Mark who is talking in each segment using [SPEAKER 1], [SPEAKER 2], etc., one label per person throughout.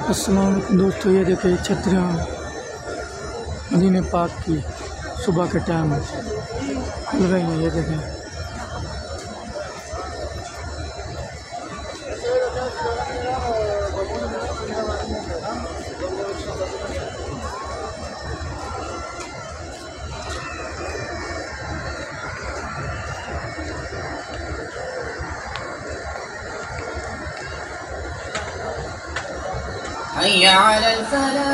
[SPEAKER 1] السلام علیکم دوستو، یہ دیکھیں چھتریاں مدینہ پاک کی صبح کے ٹائم کھل رہی ہیں۔ یہ دیکھیں
[SPEAKER 2] حي على الفلاح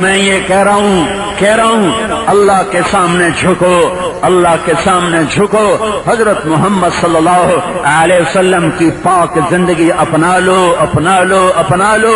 [SPEAKER 3] میں یہ کہہ رہا ہوں اللہ کے سامنے جھکو، اللہ کے سامنے جھکو، حضرت محمد صلی اللہ علیہ وسلم کی پاک زندگی اپنا لو، اپنا لو، اپنا لو۔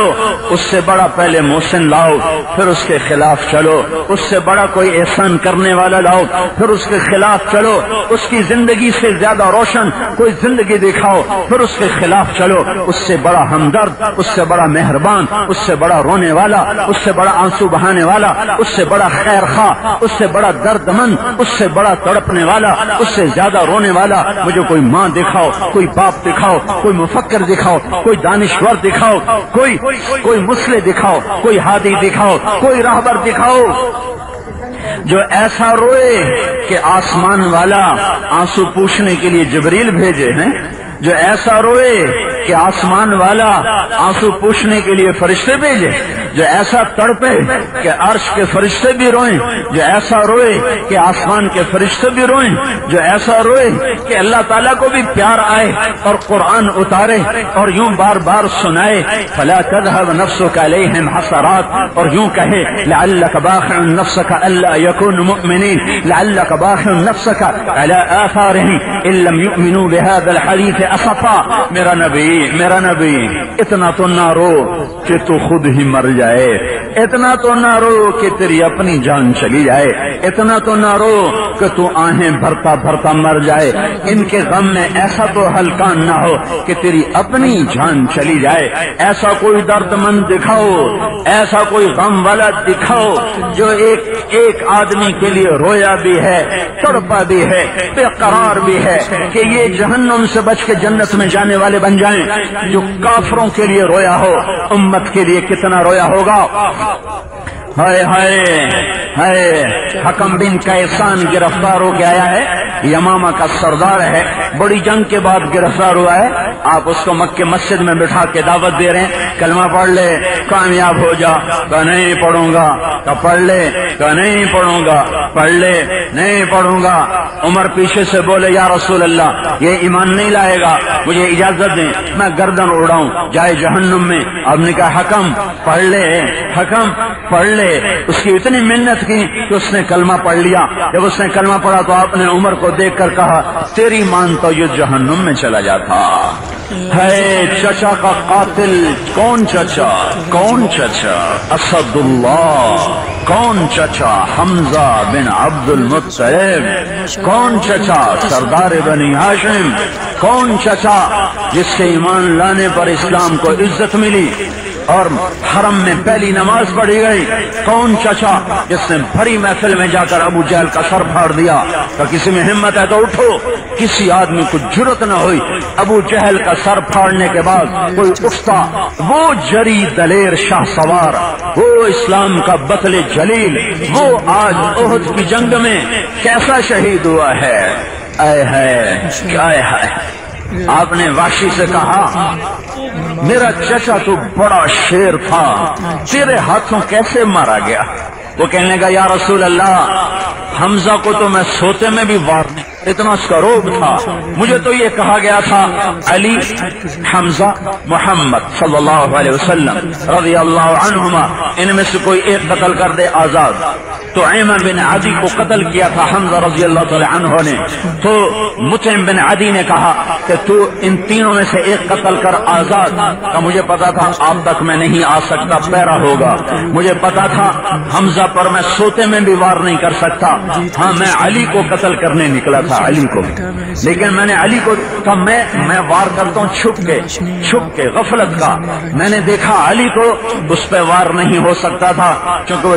[SPEAKER 3] اس سے بڑا پہلے محسن لاؤ، پھر اس کے خلاف چلو۔ اس سے بڑا کوئی احسان کرنے والا لاؤ، پھر اس کے خلاف چلو۔ اس کی زندگی سے زیادہ روشن کوئی زندگی دکھاؤ، پھر اس کے خلاف چلو۔ اس سے بڑا ہمدرد، اس سے بڑا مہربان، اس سے بڑا رونے والا، اس سے بڑا آنسو بہانے والا، اس سے بڑا خیر خواہ، اس سے بڑا درد مند، اس سے بڑا تڑپنے والا، اس سے زیادہ رونے والا مجھے کوئی ماں دکھاؤ، کوئی باپ دکھاؤ، کوئی مفکر دکھاؤ، کوئی دانشور دکھاؤ، کوئی مسلح دکھاؤ، کوئی ہادی دکھاؤ، کوئی راہبر دکھاؤ جو ایسا روئے کہ آسمان والا آنسو پوچھنے کے لیے جبریل بھیجے ہیں، جو ایسا روئے کہ آسمان والا آنسو پوچھنے کے لیے فرشتے بھیجے، جو ایسا تڑپے کہ عرش کے فرشتے بھی روئیں، جو ایسا روئے کہ آسمان کے فرشتے بھی روئیں، جو ایسا روئے کہ اللہ تعالیٰ کو بھی پیار آئے اور قرآن اتارے اور یوں بار بار سنائے فلا تذهب نفسك عليهم حسرات، اور یوں کہے لعلك باخع نفسك الا يكونوا مؤمنين، لعلك باخع نفسك على آثارهم ان لم يؤمنوا بهذا الحديث اسفا۔ میرا نبی اتنا تو نہ رو کہ تو خود ہی مر جائے، اتنا تو نہ رو کہ تیری اپنی جان چلی جائے، اتنا تو نہ رو کہ تو آہیں بھرتا بھرتا مر جائے۔ ان کے غم میں ایسا تو ہلکان نہ ہو کہ تیری اپنی جان چلی جائے۔ ایسا کوئی درد مند دکھاؤ، ایسا کوئی غم والا دکھاؤ جو ایک آدمی کے لیے رویا بھی ہے، تڑپا بھی ہے، بے قرار بھی ہے کہ یہ جہنم سے بچ کے جنت میں جانے والے بن جائیں۔ جو کافروں کے لیے رویا ہو، امت کے لیے کتنا رویا ہوگا۔ ہائے ہائے ہائے، حکم بن کیسان گرفتار ہو کے آیا ہے، یمامہ کا سردار ہے، بڑی جنگ کے بعد گرفتار ہوا ہے۔ آپ اس کو مکہ مسجد میں بٹھا کے دعوت دے رہے ہیں، کلمہ پڑھ لے کامیاب ہو جا۔ کہ نہیں پڑھوں گا، کہ پڑھ لے، کہ نہیں پڑھوں گا، پڑھ لے، نہیں پڑھوں گا۔ عمر پیچھے سے بولے یا رسول اللہ یہ ایمان نہیں لائے گا، مجھے اجازت دیں میں گردن اڑاؤں جائے جہنم میں۔ آپ نے کہا حکم پڑھ لے، حکم پڑھ لے۔ اس کی اتنی محنت کی کہ اس نے کلمہ پڑھ لیا۔ جب اس نے کلمہ پڑھا تو آپ نے عمر کو دیکھ کر کہا تیری مان تو یہ جہنم میں چلا جاتا ہے۔ چچا کا قاتل کون چچا؟ کون چچا؟ اسد اللہ۔ کون چچا؟ حمزہ بن عبد المطلب۔ کون چچا؟ سردار بنی ہاشم۔ کون چچا جس سے ایمان لانے پر اسلام کو عزت ملی اور حرم میں پہلی نماز پڑھی گئی؟ کون چچا جس نے بھری محفل میں جا کر ابو جہل کا سر پھاڑ دیا کہ کسی میں ہمت ہے تو اٹھو؟ کسی آدمی کو جرت نہ ہوئی ابو جہل کا سر پھاڑنے کے بعد کوئی اٹھتا۔ وہ جری دلیر شاہ سوار، وہ اسلام کا بطل جلیل، وہ آج احد کی جنگ میں کیسا شہید ہوا ہے۔ اے ہے آپ نے وحشی سے کہا میرا چچا تو بڑا شیر تھا، تیرے ہاتھوں کیسے مارا گیا؟ وہ کہنے کا یا رسول اللہ حمزہ کو تو میں سوتے میں بھی وار نہیں، اتنا اس کا روب تھا۔ مجھے تو یہ کہا گیا تھا علی، حمزہ، محمد صلی اللہ علیہ وسلم رضی اللہ عنہما ان میں سے کوئی ایک قتل کر دے آزاد۔ تو ایمن بن عدی کو قتل کیا تھا حمزہ رضی اللہ تعالی عنہ نے، تو مطعم بن عدی نے کہا کہ تو ان تینوں میں سے ایک قتل کر آزاد۔ کا مجھے پتا تھا آپ تک میں نہیں آ سکتا، پیرا ہوگا۔ مجھے پتا تھا حمزہ پر میں سوتے میں بھی وار نہیں کر سکتا۔ ہاں میں علی کو قتل کرنے نکلا تھا، علی کو، لیکن میں نے علی کو کہا میں وار کرتا ہوں چھپ کے غفلت کا۔ میں نے دیکھا علی کو، اس پہ وار نہیں ہو سکتا تھا کیونکہ وہ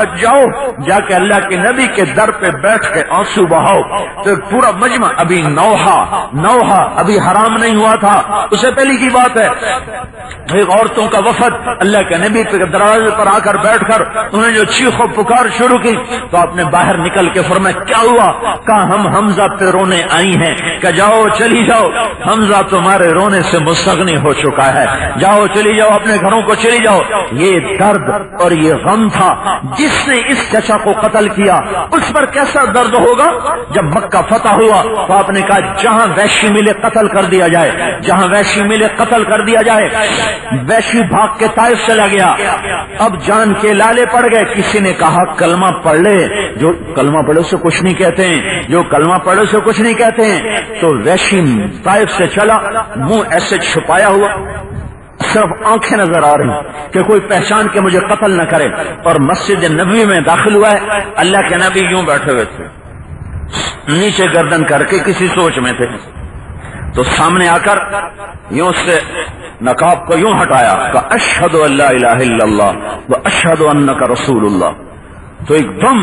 [SPEAKER 3] کہ جاؤ جا کے اللہ کے نبی کے در پہ بیٹھ کے آنسو بہاؤ. تو پورا مجمع ابھی نوحہ ابھی حرام نہیں ہوا تھا، اسے پہلی کی بات ہے. ایک عورتوں کا وفد اللہ کے نبی کے دروازے پر آ کر بیٹھ کر انہوں نے جو چیخ و پکار شروع کی تو آپ نے باہر نکل کے فرمایا کیا ہوا؟ کہا ہم حمزہ پہ رونے آئی ہیں. کہ جاؤ چلی جاؤ، حمزہ تمہارے رونے سے مستغنی ہو چکا ہے، جاؤ چلی جاؤ اپنے گھروں کو چلی جاؤ. یہ درد اور یہ غم تھا. جس نے اس چچا کو قتل کیا اس پر کیسا درد ہوگا؟ جب مکہ فتح ہوا تو آپ نے کہا جہاں وحشی ملے قتل کر دیا جائے، جہاں وحشی ملے قتل کر دیا جائے. وحشی بھاگ کے طائف چلا گیا. اب جان کے لالے پڑ گئے. کسی نے کہا کلمہ پڑھ لے. جو کلمہ پڑھے اسے کچھ نہیں کہتے ہیں، جو کلمہ پڑھے اسے کچھ نہیں کہتے ہیں. تو وحشی طائف سے چلا، منہ ایسے چھپایا ہوا، صرف آنکھیں نظر آ رہی کہ کوئی پہچان کے مجھے قتل نہ کرے. اور مسجد نبوی میں داخل ہوا ہے. اللہ کے نبی یوں بیٹھے ہوئے تھے، نیچے گردن کر کے کسی سوچ میں تھے. تو سامنے آ کر یوں سے نقاب کو یوں ہٹایا کہ اشہد ان لا الہ الا اللہ و اشہد انک رسول اللہ. تو ایک دم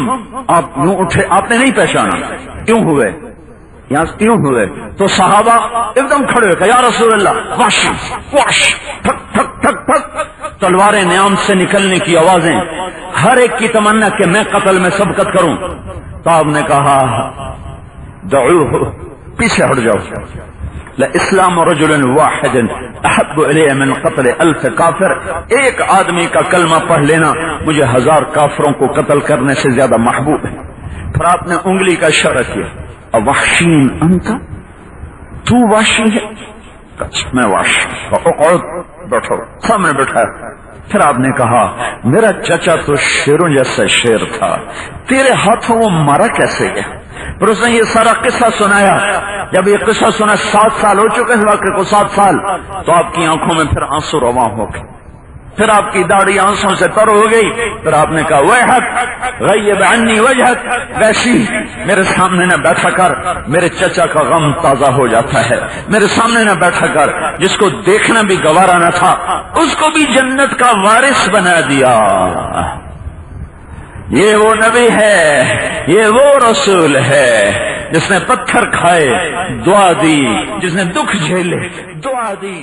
[SPEAKER 3] آپ یوں اٹھے، آپ نے نہیں پہچانا، کیوں ہوئے یہاں کیوں ہوئے؟ تو صحابہ ایک دم کھڑے ہوئے کہ یا رسول اللہ، واش واش، ٹھک ٹھک ٹھک ٹھک، تلواریں نیام سے نکلنے کی آوازیں. ہر ایک کی تمنا کہ میں قتل میں سبقت کروں. تو آپ نے کہا دعوہ، پیچھے ہٹ جاؤ. اسلام رجل واحد احب الیہ من قتل الف کافر. ایک آدمی کا کلمہ پڑھ لینا مجھے 1000 کافروں کو قتل کرنے سے زیادہ محبوب ہے. پھر آپ نے انگلی کا اشارہ کیا، وحشین انت، تو وحشی ہے؟ میں وحشی. اقعد، بیٹھو. سامنے بیٹھایا. پھر آپ نے کہا میرا چچا تو شیروں جیسا شیر تھا، تیرے ہاتھوں وہ مارا کیسے گیا؟ پھر اس نے یہ سارا قصہ سنایا. جب یہ قصہ سنا 7 سال ہو چکے اس واقعے کو، 7 سال، تو آپ کی آنکھوں میں پھر آنسو رواں ہو گئے. پھر آپ کی داڑھی آنسوں سے تر ہو گئی. پھر آپ نے کہا ویحک غیب عنی وجہک، ویسی میرے سامنے نہ بیٹھا کر، میرے چچا کا غم تازہ ہو جاتا ہے. میرے سامنے نہ بیٹھا کر، جس کو دیکھنا بھی گوارا نہ تھا اس کو بھی جنت کا وارث بنا دیا. یہ وہ نبی ہے، یہ وہ رسول ہے جس نے پتھر کھائے دعا دی، جس نے دکھ جھیلے دعا دی.